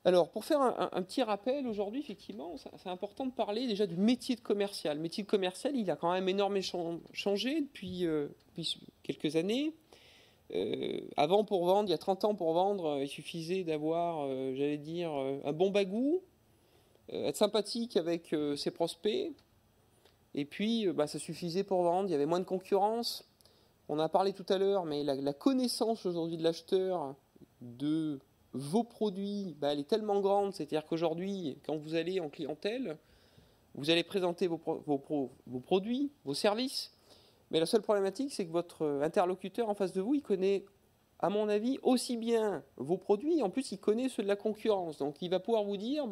Alors, pour faire un petit rappel, aujourd'hui, effectivement, c'est important de parler déjà du métier de commercial. Le métier de commercial, il a quand même énormément changé depuis quelques années. Avant, pour vendre, il y a 30 ans, pour vendre, il suffisait d'avoir, j'allais dire, un bon bagou, être sympathique avec ses prospects, et puis ça suffisait pour vendre, il y avait moins de concurrence. On a parlé tout à l'heure, mais la connaissance aujourd'hui de l'acheteur de vos produits, elle est tellement grande, c'est-à-dire qu'aujourd'hui, quand vous allez en clientèle, vous allez présenter vos produits, vos services, mais la seule problématique, c'est que votre interlocuteur en face de vous, il connaît, à mon avis, aussi bien vos produits, en plus, il connaît ceux de la concurrence. Donc, il va pouvoir vous dire,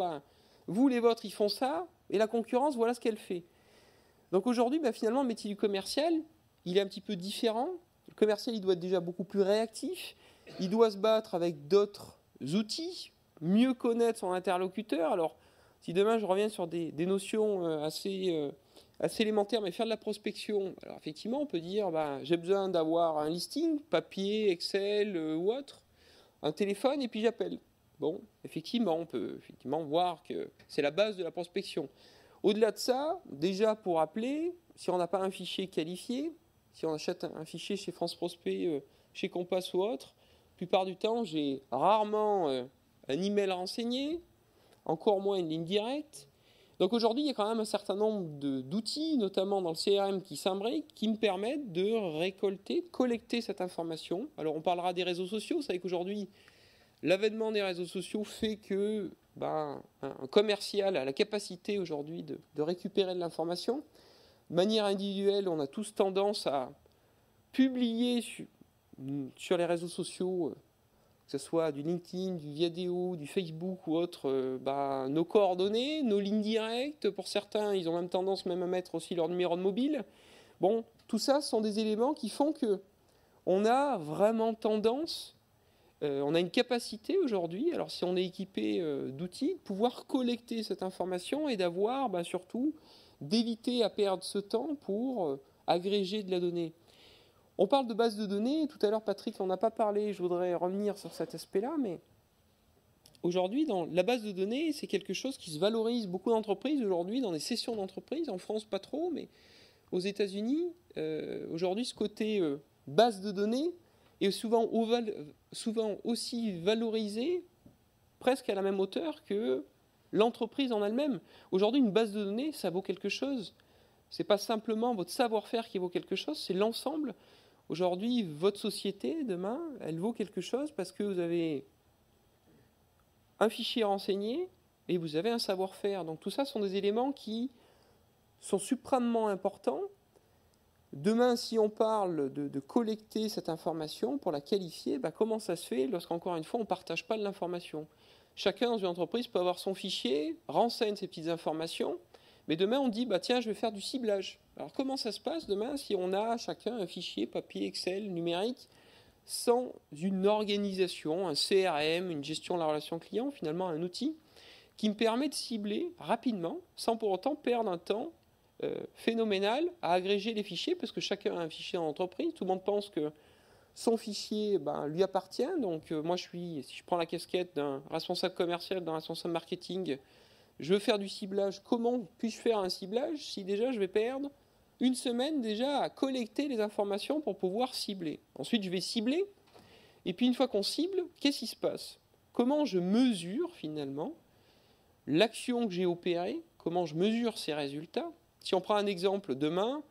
vous, les vôtres, ils font ça, et la concurrence, voilà ce qu'elle fait. Donc, aujourd'hui, finalement, le métier du commercial, il est un petit peu différent. Le commercial, il doit être déjà beaucoup plus réactif. Il doit se battre avec d'autres outils, mieux connaître son interlocuteur. Alors, si demain, je reviens sur des notions assez élémentaires, mais faire de la prospection, alors effectivement, on peut dire, j'ai besoin d'avoir un listing, papier, Excel ou autre, un téléphone, et puis j'appelle. Bon, effectivement, on peut voir que c'est la base de la prospection. Au-delà de ça, déjà pour appeler, si on n'a pas un fichier qualifié, si on achète un fichier chez France Prospect, chez Compass ou autre, la plupart du temps, j'ai rarement un email renseigné, encore moins une ligne directe. Donc aujourd'hui, il y a quand même un certain nombre d'outils, notamment dans le CRM, qui s'imbriquent, qui me permettent de récolter, de collecter cette information. Alors on parlera des réseaux sociaux. Vous savez qu'aujourd'hui, l'avènement des réseaux sociaux fait que un commercial a la capacité aujourd'hui de récupérer de l'information. De manière individuelle, on a tous tendance à publier sur les réseaux sociaux, que ce soit du LinkedIn, du Viadeo, du Facebook ou autre, nos coordonnées, nos lignes directes. Pour certains, ils ont même tendance à mettre aussi leur numéro de mobile. Bon, tout ça sont des éléments qui font que on a vraiment tendance, on a une capacité aujourd'hui, alors si on est équipé d'outils, de pouvoir collecter cette information et d'avoir surtout d'éviter à perdre ce temps pour agréger de la donnée. On parle de base de données, tout à l'heure Patrick n'en a pas parlé, je voudrais revenir sur cet aspect-là, mais aujourd'hui, dans la base de données, c'est quelque chose qui se valorise. Beaucoup d'entreprises aujourd'hui, dans des sessions d'entreprise, en France pas trop, mais aux États-Unis, aujourd'hui ce côté base de données est souvent aussi valorisé, presque à la même hauteur que l'entreprise en elle-même. Aujourd'hui, une base de données, ça vaut quelque chose. Ce n'est pas simplement votre savoir-faire qui vaut quelque chose, c'est l'ensemble. Aujourd'hui, votre société, demain, elle vaut quelque chose parce que vous avez un fichier renseigné et vous avez un savoir-faire. Donc tout ça sont des éléments qui sont suprêmement importants. Demain, si on parle de collecter cette information pour la qualifier, comment ça se fait lorsqu'encore une fois, on ne partage pas de l'information? Chacun dans une entreprise peut avoir son fichier, renseigne ces petites informations, mais demain on dit, tiens, je vais faire du ciblage. Alors comment ça se passe demain si on a chacun un fichier papier, Excel, numérique, sans une organisation, un CRM, une gestion de la relation client, finalement un outil qui me permet de cibler rapidement, sans pour autant perdre un temps phénoménal à agréger les fichiers, parce que chacun a un fichier en entreprise, tout le monde pense que son fichier lui appartient, donc moi si je prends la casquette d'un responsable commercial, d'un responsable marketing, je veux faire du ciblage. Comment puis-je faire un ciblage si déjà je vais perdre une semaine déjà à collecter les informations pour pouvoir cibler? Ensuite, je vais cibler. Et puis, une fois qu'on cible, qu'est-ce qui se passe? Comment je mesure finalement l'action que j'ai opérée? Comment je mesure ses résultats? Si on prend un exemple, demain,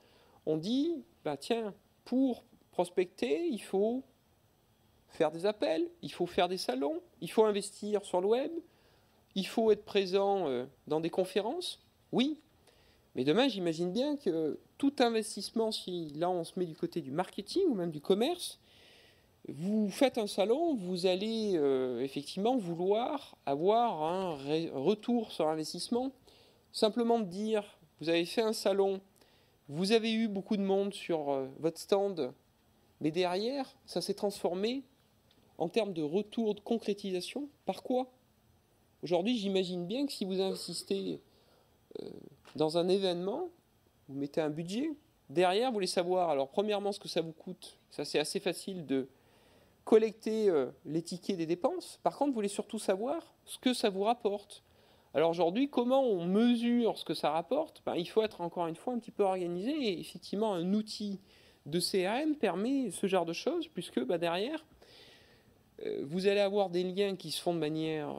on dit, tiens, pour prospecter, il faut faire des appels, il faut faire des salons, il faut investir sur le web, il faut être présent dans des conférences, oui. Mais demain, j'imagine bien que tout investissement, si là on se met du côté du marketing ou même du commerce, vous faites un salon, vous allez effectivement vouloir avoir un retour sur investissement. Simplement de dire, vous avez fait un salon, vous avez eu beaucoup de monde sur votre stand, mais derrière, ça s'est transformé en termes de retour, de concrétisation. Par quoi? Aujourd'hui, j'imagine bien que si vous insistez dans un événement, vous mettez un budget. Derrière, vous voulez savoir, alors premièrement, ce que ça vous coûte. Ça, c'est assez facile de collecter les tickets des dépenses. Par contre, vous voulez surtout savoir ce que ça vous rapporte. Alors aujourd'hui, comment on mesure ce que ça rapporte? Il faut être encore une fois un petit peu organisé. Et effectivement, un outil de CRM permet ce genre de choses, puisque derrière, vous allez avoir des liens qui se font de manière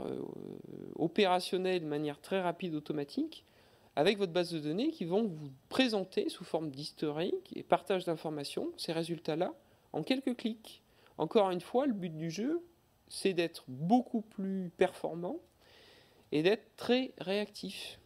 opérationnelle, de manière très rapide, automatique, avec votre base de données qui vont vous présenter sous forme d'historique et partage d'informations ces résultats-là en quelques clics. Encore une fois, le but du jeu, c'est d'être beaucoup plus performant et d'être très réactif.